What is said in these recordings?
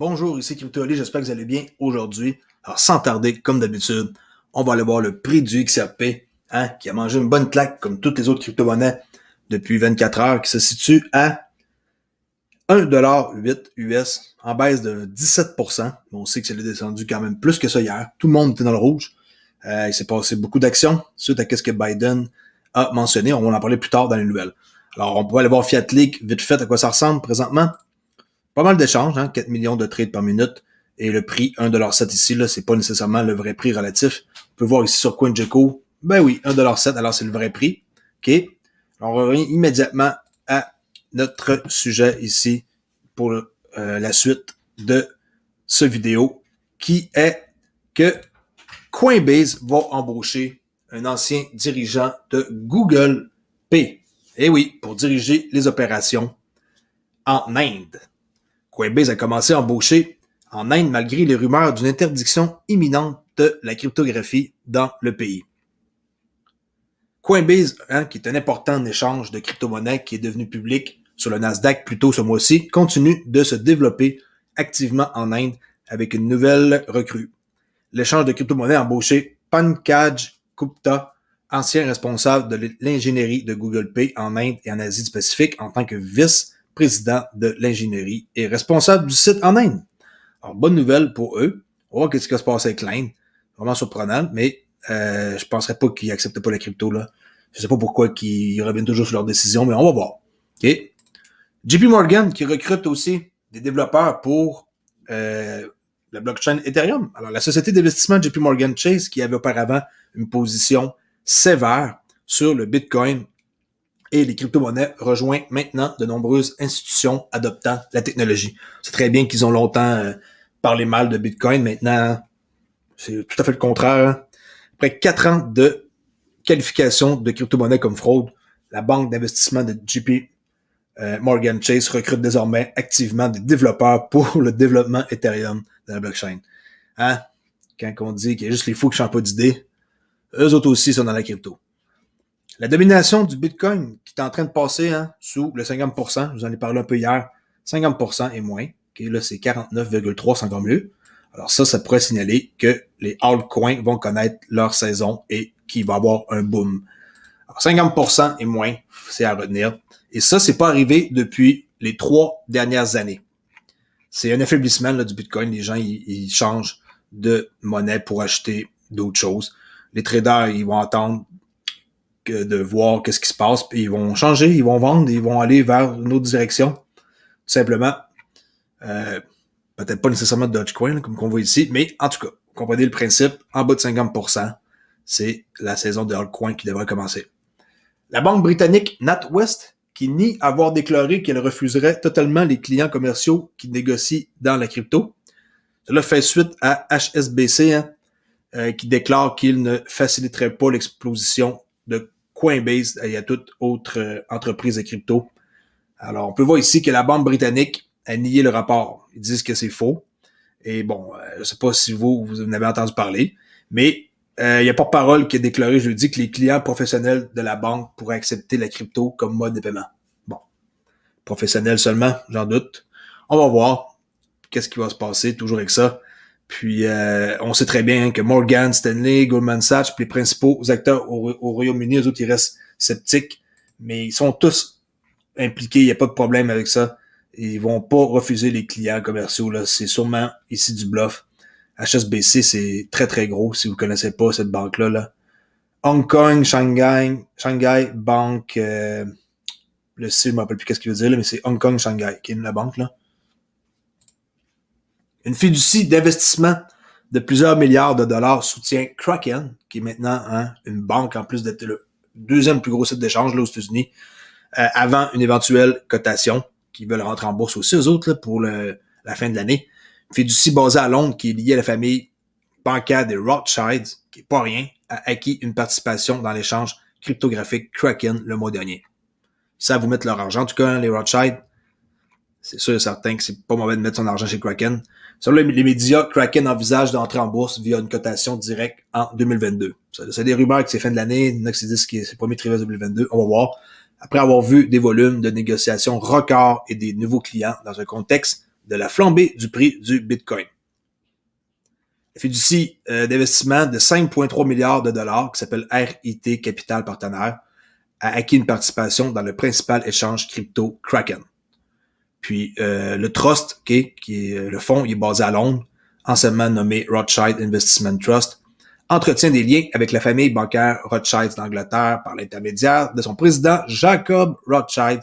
Bonjour, ici CryptoOli, j'espère que vous allez bien aujourd'hui. Alors, sans tarder, comme d'habitude, on va aller voir le prix du XRP, qui a mangé une bonne claque, comme toutes les autres crypto-monnaies, depuis 24 heures, qui se situe à 1,08$ US, en baisse de 17%. On sait que c'est descendu quand même plus que ça hier. Tout le monde était dans le rouge. Il s'est passé beaucoup d'actions suite à ce que Biden a mentionné. On va en parler plus tard dans les nouvelles. Alors, on peut aller voir Fiat Leak, vite fait, à quoi ça ressemble présentement. Pas mal d'échanges, 4 millions de trades par minute. Et le prix 1,7$ ici, là, c'est pas nécessairement le vrai prix relatif. On peut voir ici sur CoinGecko. Ben oui, 1,7$, alors c'est le vrai prix. OK? Alors, on revient immédiatement à notre sujet ici pour la suite de ce vidéo, qui est que Coinbase va embaucher un ancien dirigeant de Google Pay. Et oui, pour diriger les opérations en Inde. Coinbase a commencé à embaucher en Inde malgré les rumeurs d'une interdiction imminente de la cryptographie dans le pays. Coinbase, qui est un important échange de crypto-monnaies qui est devenu public sur le Nasdaq plus tôt ce mois-ci, continue de se développer activement en Inde avec une nouvelle recrue. L'échange de crypto-monnaies a embauché Pankaj Gupta, ancien responsable de l'ingénierie de Google Pay en Inde et en Asie du Pacifique en tant que vice-président de l'ingénierie et responsable du site en Inde. Alors, bonne nouvelle pour eux. On va voir ce qui va se passer avec l'Inde. Vraiment surprenant, mais je penserais pas qu'ils acceptent pas la crypto, là. Je sais pas pourquoi ils reviennent toujours sur leurs décisions, mais on va voir. OK? JP Morgan qui recrute aussi des développeurs pour la blockchain Ethereum. Alors, la société d'investissement JP Morgan Chase, qui avait auparavant une position sévère sur le Bitcoin et les crypto-monnaies, rejoint maintenant de nombreuses institutions adoptant la technologie. C'est très bien qu'ils ont longtemps parlé mal de Bitcoin. Maintenant, c'est tout à fait le contraire. Après 4 ans de qualification de crypto-monnaies comme fraude, la banque d'investissement de JP Morgan Chase recrute désormais activement des développeurs pour le développement Ethereum de la blockchain. Quand on dit qu'il y a juste les fous qui changent pas d'idée, eux autres aussi sont dans la crypto. La domination du Bitcoin qui est en train de passer sous le 50%, je vous en ai parlé un peu hier, 50% et moins. Okay, là, c'est 49,3, c'est encore mieux. Alors ça pourrait signaler que les altcoins vont connaître leur saison et qu'il va y avoir un boom. Alors 50% et moins, c'est à retenir. Et ça, c'est pas arrivé depuis les 3 dernières années. C'est un affaiblissement là, du Bitcoin. Les gens, ils changent de monnaie pour acheter d'autres choses. Les traders, ils vont attendre de voir qu'est-ce qui se passe, puis ils vont changer, ils vont vendre, ils vont aller vers une autre direction. Tout simplement, peut-être pas nécessairement de Dogecoin, comme qu'on voit ici, mais en tout cas, vous comprenez le principe, en bas de 50%, c'est la saison de altcoin qui devrait commencer. La banque britannique NatWest, qui nie avoir déclaré qu'elle refuserait totalement les clients commerciaux qui négocient dans la crypto. Cela fait suite à HSBC, qui déclare qu'il ne faciliterait pas l'exposition de Coinbase et à toute autre entreprise de crypto. Alors, on peut voir ici que la banque britannique a nié le rapport. Ils disent que c'est faux. Et bon, je ne sais pas si vous en avez entendu parler, mais il y a porte-parole qui a déclaré jeudi que les clients professionnels de la banque pourraient accepter la crypto comme mode de paiement. Bon, professionnels seulement, j'en doute. On va voir qu'est-ce qui va se passer toujours avec ça. Puis, on sait très bien que Morgan Stanley, Goldman Sachs, les principaux acteurs au Royaume-Uni, eux autres, ils restent sceptiques, mais ils sont tous impliqués, il n'y a pas de problème avec ça. Ils vont pas refuser les clients commerciaux, là. C'est sûrement ici du bluff. HSBC, c'est très, très gros, si vous connaissez pas cette banque-là, là. Hong Kong, Shanghai Bank, le C, je me rappelle plus qu'est-ce qu'il veut dire, là, mais c'est Hong Kong, Shanghai, qui est la banque, là. Une fiducie d'investissement de plusieurs milliards de dollars soutient Kraken, qui est maintenant une banque en plus d'être le deuxième plus gros site d'échange là, aux États-Unis, avant une éventuelle cotation, qui veulent rentrer en bourse aussi, eux autres, là, pour la fin de l'année. Une fiducie basée à Londres, qui est liée à la famille bancaire des Rothschild, qui est pas rien, a acquis une participation dans l'échange cryptographique Kraken le mois dernier. Ils savent vous mettre leur argent, en tout cas, les Rothschild. C'est sûr et certain que c'est pas mauvais de mettre son argent chez Kraken. Selon les médias, Kraken envisage d'entrer en bourse via une cotation directe en 2022. C'est des rumeurs que c'est fin de l'année, il y en a qui se disent que c'est le premier trimestre 2022. On va voir. Après avoir vu des volumes de négociations records et des nouveaux clients dans un contexte de la flambée du prix du Bitcoin. La fiducie d'investissement de 5,3 milliards de dollars, qui s'appelle RIT Capital Partenaire, a acquis une participation dans le principal échange crypto Kraken. Puis le Trust, qui est le fonds, il est basé à Londres, anciennement nommé Rothschild Investment Trust, entretient des liens avec la famille bancaire Rothschild d'Angleterre par l'intermédiaire de son président Jacob Rothschild,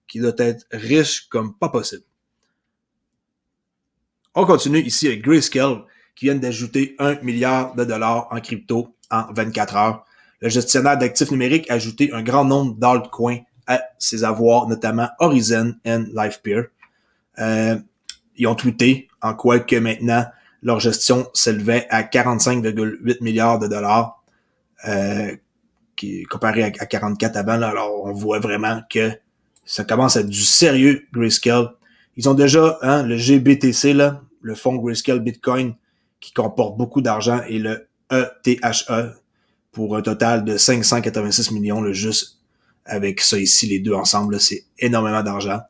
qui doit être riche comme pas possible. On continue ici avec Grayscale, qui vient d'ajouter 1 milliard de dollars en crypto en 24 heures. Le gestionnaire d'actifs numériques a ajouté un grand nombre d'altcoins à ses avoirs, notamment Horizon et LifePeer. Ils ont tweeté en quoi que maintenant leur gestion s'élevait à 45,8 milliards de dollars, qui comparé à 44 avant. Là, alors on voit vraiment que ça commence à être du sérieux, Grayscale. Ils ont déjà le GBTC, là, le fonds Grayscale Bitcoin, qui comporte beaucoup d'argent, et le ETHE, pour un total de 586 millions, là, juste avec ça ici, les deux ensemble, là, c'est énormément d'argent.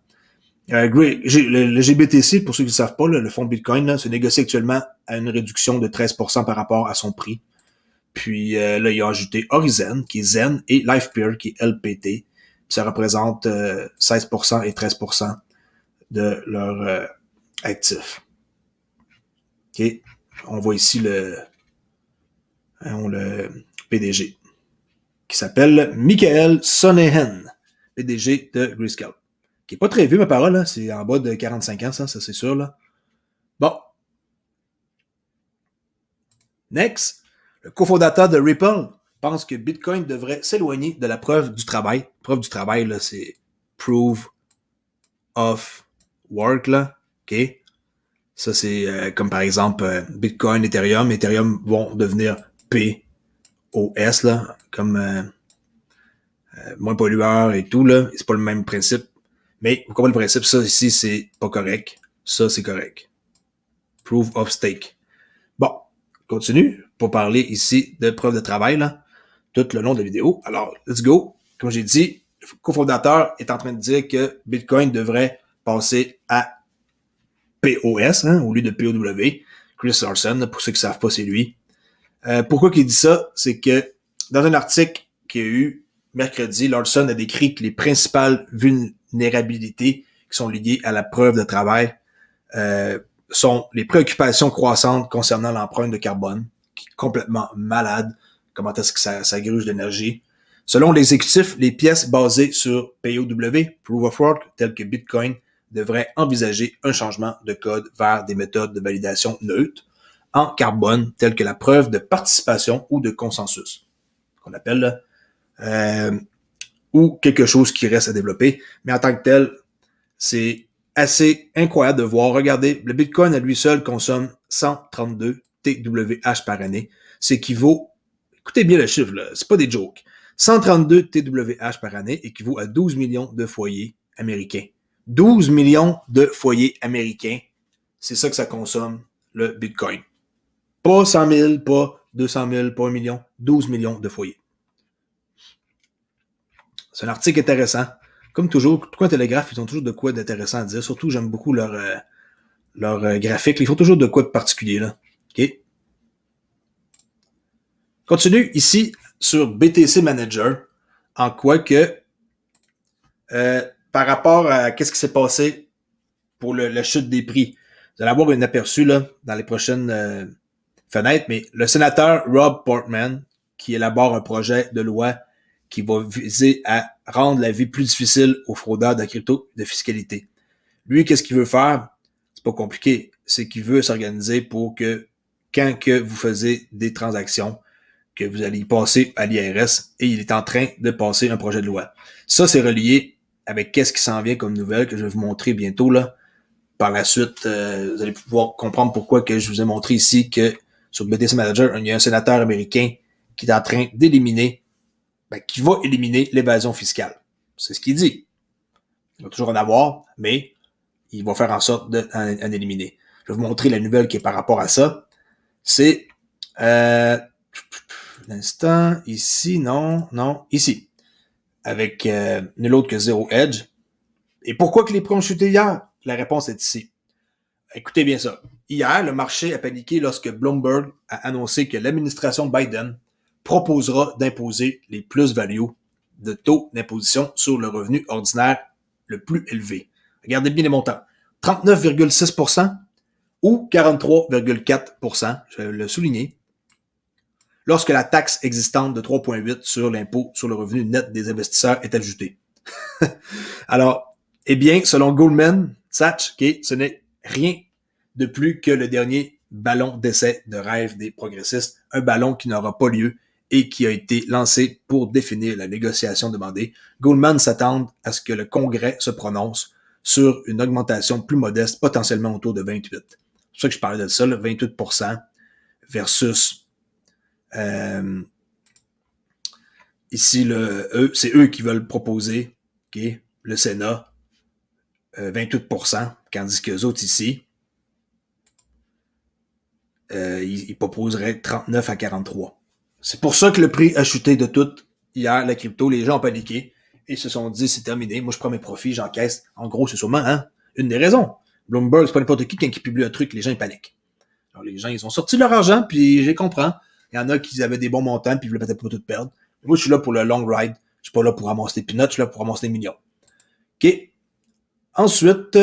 Le GBTC, pour ceux qui ne savent pas, là, le fonds Bitcoin, là, se négocie actuellement à une réduction de 13% par rapport à son prix. Puis là, ils ont ajouté Horizon, qui est Zen, et LifePeer, qui est LPT. Puis ça représente 16% et 13% de leurs actifs. OK. On voit ici le PDG, qui s'appelle Michael Sonehen, PDG de Grayscale. Qui n'est pas très vieux, ma parole, là. C'est en bas de 45 ans, ça c'est sûr, là. Bon. Next, le cofondateur de Ripple pense que Bitcoin devrait s'éloigner de la preuve du travail. Preuve du travail, là, c'est proof of work, là. OK? Ça, c'est comme par exemple Bitcoin, Ethereum. Ethereum vont devenir POS, là, comme moins pollueur et tout, là. C'est pas le même principe. Mais vous comprenez le principe, ça ici, c'est pas correct. Ça, c'est correct. Proof of stake. Bon, continue pour parler ici de preuve de travail, là, tout le long de la vidéo. Alors, let's go. Comme j'ai dit, le cofondateur est en train de dire que Bitcoin devrait passer à POS, au lieu de POW. Chris Larsen, pour ceux qui ne savent pas, c'est lui. Pourquoi il dit ça? C'est que dans un article qu'il y a eu mercredi, Larsen a décrit que les principales vulnérabilités qui sont liées à la preuve de travail sont les préoccupations croissantes concernant l'empreinte de carbone, qui est complètement malade. Comment est-ce que ça gruge d'énergie? Selon l'exécutif, les pièces basées sur POW, Proof of Work, telles que Bitcoin, devraient envisager un changement de code vers des méthodes de validation neutres en carbone, telles que la preuve de participation ou de consensus, qu'on appelle ou quelque chose qui reste à développer. Mais en tant que tel, c'est assez incroyable de voir. Regardez, le Bitcoin à lui seul consomme 132 TWH par année. Ce qui vaut, écoutez bien le chiffre, là, c'est pas des jokes. 132 TWH par année équivaut à 12 millions de foyers américains. 12 millions de foyers américains, c'est ça que ça consomme, le Bitcoin. Pas 100 000, pas 200 000, pas 1 million, 12 millions de foyers. C'est un article intéressant. Comme toujours, Coin Télégraphe, ils ont toujours de quoi d'intéressant à dire. Surtout, j'aime beaucoup leur graphique. Ils font toujours de quoi de particulier, là. OK? Continue ici sur BTC Manager, en quoi que par rapport à qu'est-ce qui s'est passé pour la chute des prix. Vous allez avoir un aperçu là, dans les prochaines fenêtres, mais le sénateur Rob Portman, qui élabore un projet de loi qui va viser à rendre la vie plus difficile aux fraudeurs de crypto de fiscalité. Lui, qu'est-ce qu'il veut faire? C'est pas compliqué. C'est qu'il veut s'organiser pour que quand que vous faisiez des transactions, que vous allez y passer à l'IRS, et il est en train de passer un projet de loi. Ça, c'est relié avec qu'est-ce qui s'en vient comme nouvelle que je vais vous montrer bientôt, là. Par la suite, vous allez pouvoir comprendre pourquoi que je vous ai montré ici que sur BTC Manager, il y a un sénateur américain qui est en train d'éliminer, qui va éliminer l'évasion fiscale. C'est ce qu'il dit. Il va toujours en avoir, mais il va faire en sorte d'en éliminer. Je vais vous montrer la nouvelle qui est par rapport à ça. C'est l'instant, ici, non, ici. Avec nul autre que Zero Hedge. Et pourquoi que les prix ont chuté hier? La réponse est ici. Écoutez bien ça. Hier, le marché a paniqué lorsque Bloomberg a annoncé que l'administration Biden proposera d'imposer les plus-values de taux d'imposition sur le revenu ordinaire le plus élevé. Regardez bien les montants. 39,6% ou 43,4%, je vais le souligner, lorsque la taxe existante de 3,8 sur l'impôt sur le revenu net des investisseurs est ajoutée. Alors, eh bien, selon Goldman Sachs, ce n'est rien de plus que le dernier ballon d'essai de rêve des progressistes, un ballon qui n'aura pas lieu et qui a été lancé pour définir la négociation demandée. Goldman s'attend à ce que le Congrès se prononce sur une augmentation plus modeste, potentiellement autour de 28. C'est pour ça que je parlais de ça, là, 28% versus ici, c'est eux qui veulent proposer, okay, le Sénat, 28%, tandis qu'eux autres ici, ils proposeraient 39 à 43. C'est pour ça que le prix a chuté de tout hier, la crypto. Les gens ont paniqué et se sont dit, c'est terminé, moi je prends mes profits, j'encaisse. En gros, c'est sûrement une des raisons. Bloomberg, c'est pas n'importe qui, quand il publie un truc, les gens ils paniquent. Alors les gens, ils ont sorti leur argent, puis je les comprends. Il y en a qui avaient des bons montants, puis ils voulaient peut-être pas tout perdre. Moi, je suis là pour le long ride. Je suis pas là pour ramasser des peanuts, je suis là pour ramasser des millions. OK. Ensuite,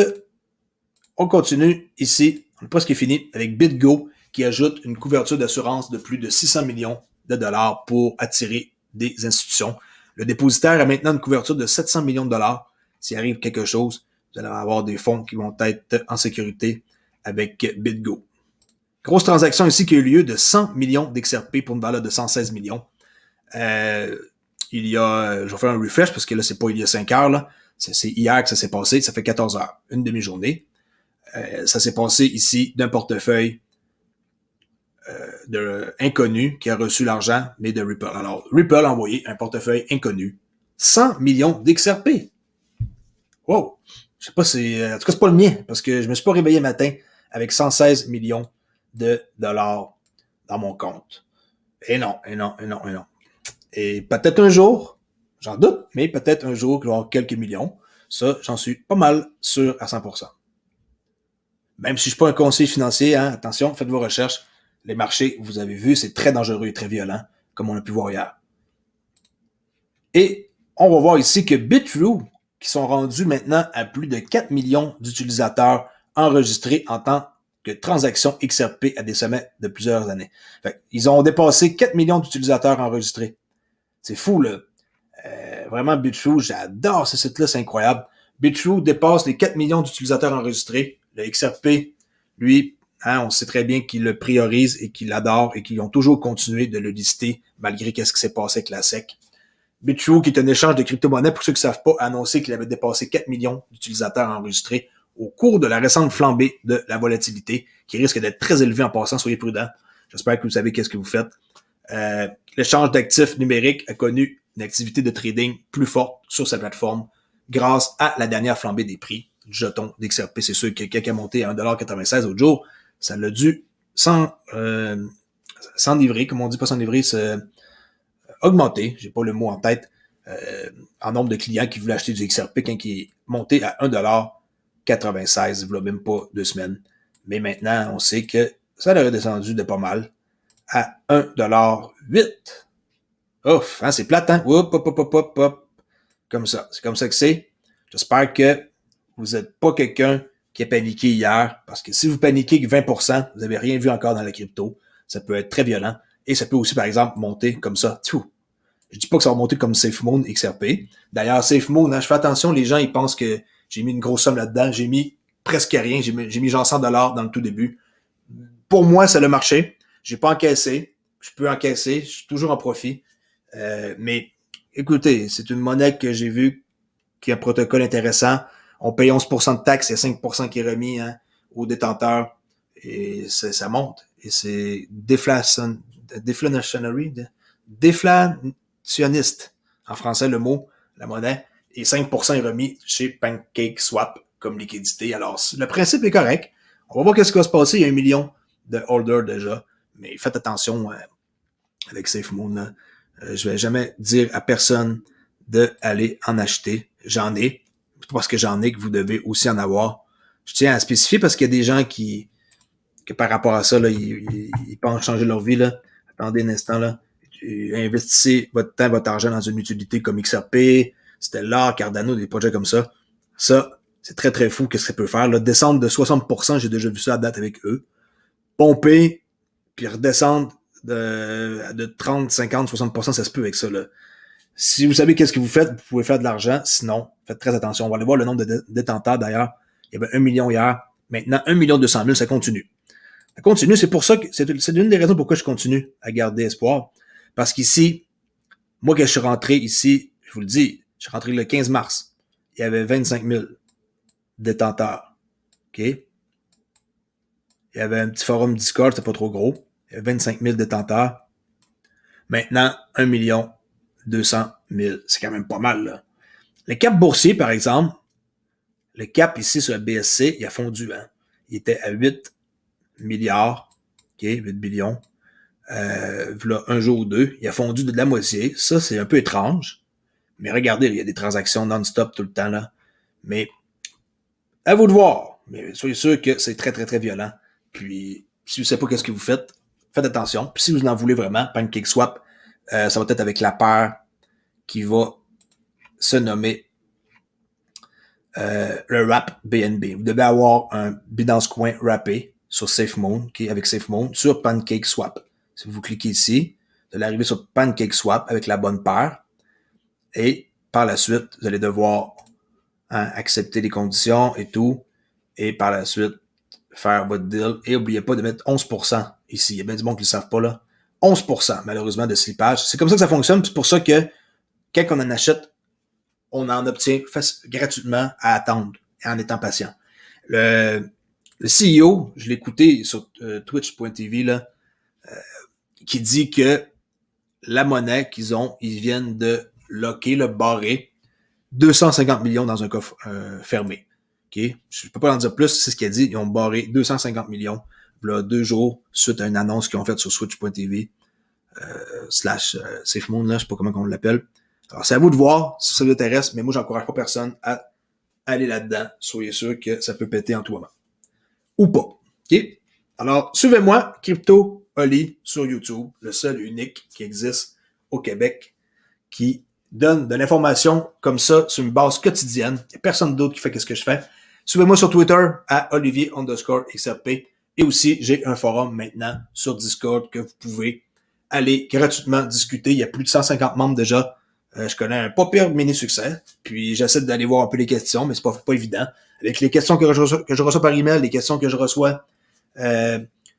on continue ici. On est presque fini avec BitGo qui ajoute une couverture d'assurance de plus de 600 millions de dollars pour attirer des institutions. Le dépositaire a maintenant une couverture de 700 millions de dollars. S'il arrive quelque chose, vous allez avoir des fonds qui vont être en sécurité avec BitGo. Grosse transaction ici qui a eu lieu de 100 millions d'XRP pour une valeur de 116 millions. Je vais faire un refresh parce que là, c'est pas il y a 5 heures, là. C'est hier que ça s'est passé, ça fait 14 heures, une demi-journée. Ça s'est passé ici d'un portefeuille inconnu qui a reçu l'argent, mais de Ripple. Alors, Ripple a envoyé un portefeuille inconnu. 100 millions d'XRP. Wow! Je sais pas si... En tout cas, c'est pas le mien, parce que je me suis pas réveillé matin avec 116 millions de dollars dans mon compte. Et non. Et peut-être un jour, j'en doute, mais peut-être un jour qu'il va y avoir quelques millions. Ça, j'en suis pas mal sûr à 100%. Même si je suis pas un conseiller financier, attention, faites vos recherches. Les marchés, vous avez vu, c'est très dangereux et très violent, comme on a pu voir hier. Et on va voir ici que Bitrue, qui sont rendus maintenant à plus de 4 millions d'utilisateurs enregistrés en tant que transactions XRP à des sommets de plusieurs années. Fait, ils ont dépassé 4 millions d'utilisateurs enregistrés. C'est fou, là. Vraiment, Bitrue, j'adore ce site-là, c'est incroyable. Bitrue dépasse les 4 millions d'utilisateurs enregistrés. Le XRP, lui, on sait très bien qu'ils le priorisent et qu'ils l'adorent et qu'ils ont toujours continué de le lister malgré ce qui s'est passé avec la SEC. Bitrue, qui est un échange de crypto-monnaies, pour ceux qui ne savent pas, a annoncé qu'il avait dépassé 4 millions d'utilisateurs enregistrés au cours de la récente flambée de la volatilité, qui risque d'être très élevée en passant. Soyez prudents. J'espère que vous savez qu'est-ce que vous faites. L'échange d'actifs numériques a connu une activité de trading plus forte sur sa plateforme grâce à la dernière flambée des prix du jeton d'XRP. C'est sûr que quelqu'un a monté à 1,96$ l'autre jour, ça l'a dû s'enivrer, comme on dit, pas s'enivrer, augmenter, j'ai pas le mot en tête, en nombre de clients qui voulaient acheter du XRP quand il est monté à 1,96$, il y a même pas 2 semaines. Mais maintenant, on sait que ça l'a redescendu de pas mal à 1,08$. Ouf, c'est plate, hein? Hop. Comme ça. C'est comme ça que c'est. J'espère que vous n'êtes pas quelqu'un qui a paniqué hier, parce que si vous paniquez 20%, vous n'avez rien vu encore dans la crypto. Ça peut être très violent. Et ça peut aussi, par exemple, monter comme ça. Je dis pas que ça va monter comme SafeMoon XRP. D'ailleurs, SafeMoon, je fais attention, les gens, ils pensent que j'ai mis une grosse somme là-dedans. J'ai mis presque rien. J'ai mis genre $100 dans le tout début. Pour moi, c'est le marché. J'ai pas encaissé. Je peux encaisser. Je suis toujours en profit. Mais écoutez, c'est une monnaie que j'ai vue qui a un protocole intéressant. On paye 11% de taxes, il y a 5% qui est remis aux détenteurs. Et ça monte. Et c'est déflationniste. En français, le mot, la monnaie. Et 5% est remis chez PancakeSwap comme liquidité. Alors, le principe est correct. On va voir qu'est-ce qui va se passer. Il y a 1 million de holders déjà. Mais faites attention avec SafeMoon. Je vais jamais dire à personne d'aller en acheter. J'en ai. C'est parce que j'en ai que vous devez aussi en avoir. Je tiens à spécifier parce qu'il y a des gens que par rapport à ça, là, ils pensent changer leur vie. Là. Attendez un instant. Là. Investissez votre temps, votre argent dans une utilité comme XRP, Stellar, Cardano, des projets comme ça. Ça, c'est très, très fou qu'est-ce que ça peut faire. Là. Descendre de 60%, j'ai déjà vu ça à date avec eux. Pomper, puis redescendre de 30, 50, 60%, ça se peut avec ça. Là. Si vous savez qu'est-ce que vous faites, vous pouvez faire de l'argent. Sinon, faites très attention. On va aller voir le nombre de détenteurs d'ailleurs. Il y avait 1 million hier. Maintenant, 1 200 000, ça continue. Ça continue. C'est pour ça que c'est l'une des raisons pourquoi je continue à garder espoir. Parce qu'ici, moi, quand je suis rentré ici, je vous le dis, je suis rentré le 15 mars. Il y avait 25 000 détenteurs. OK? Il y avait un petit forum Discord, c'était pas trop gros. Il y avait 25 000 détenteurs. Maintenant, 1 200 000. C'est quand même pas mal, là. Le cap boursier, par exemple, le cap ici sur le BSC, il a fondu. Hein? Il était à 8 milliards, OK, 8 billions. Voilà, un jour ou deux, il a fondu de la moitié. Ça, c'est un peu étrange. Mais regardez, il y a des transactions non-stop tout le temps, là. Mais, à vous de voir. Mais soyez sûr que c'est très, très, très violent. Puis, si vous ne savez pas qu'est-ce que vous faites, faites attention. Puis, si vous en voulez vraiment, PancakeSwap, ça va être avec la paire qui va se nommer le wrap BNB. Vous devez avoir un Binance Coin wrappé sur SafeMoon, okay, avec SafeMoon, sur PancakeSwap. Si vous cliquez ici, vous allez arriver sur PancakeSwap avec la bonne paire. Et par la suite, vous allez devoir accepter les conditions et tout. Et par la suite, faire votre deal. Et n'oubliez pas de mettre 11% ici. Il y a bien du monde qui ne le savent pas là. 11% malheureusement de slippage. C'est comme ça que ça fonctionne. C'est pour ça que quand on en achète, on en obtient gratuitement à attendre et en étant patient. Le CEO, je l'ai écouté sur twitch.tv, là, qui dit que la monnaie qu'ils ont, ils viennent de locker, le barrer, 250 millions dans un coffre fermé. Okay? Je ne peux pas en dire plus, c'est ce qu'il a dit. Ils ont barré 250 millions, là, 2 jours, suite à une annonce qu'ils ont faite sur switch.tv, slash SafeMoon, là, je sais pas comment on l'appelle. Alors, c'est à vous de voir si ça vous intéresse, mais moi, j'encourage pas personne à aller là-dedans. Soyez sûr que ça peut péter en tout moment. Ou pas. OK? Alors, suivez-moi, Crypto Oli, sur YouTube, le seul unique qui existe au Québec, qui donne de l'information comme ça sur une base quotidienne. Il n'y a personne d'autre qui fait ce que je fais. Suivez-moi sur Twitter à Olivier_XRP. Et aussi, j'ai un forum maintenant sur Discord que vous pouvez aller gratuitement discuter. Il y a plus de 150 membres déjà. Je connais un pas pire mini-succès. Puis j'essaie d'aller voir un peu les questions, mais c'est pas évident. Avec les questions que je reçois par email, les questions que je reçois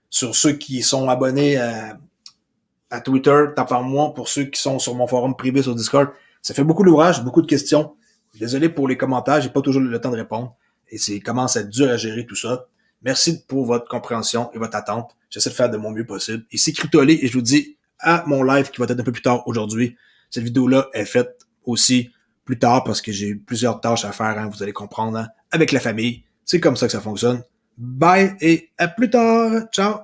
sur ceux qui sont abonnés à Twitter, tant par moi, pour ceux qui sont sur mon forum privé sur Discord, ça fait beaucoup d'ouvrages, beaucoup de questions. Désolé pour les commentaires, j'ai pas toujours le temps de répondre. Et c'est commence à être dur à gérer tout ça. Merci pour votre compréhension et votre attente. J'essaie de faire de mon mieux possible. Ici Cryptolé et je vous dis à mon live qui va être un peu plus tard aujourd'hui. Cette vidéo-là est faite aussi plus tard parce que j'ai plusieurs tâches à faire, hein, vous allez comprendre, hein, avec la famille. C'est comme ça que ça fonctionne. Bye et à plus tard. Ciao.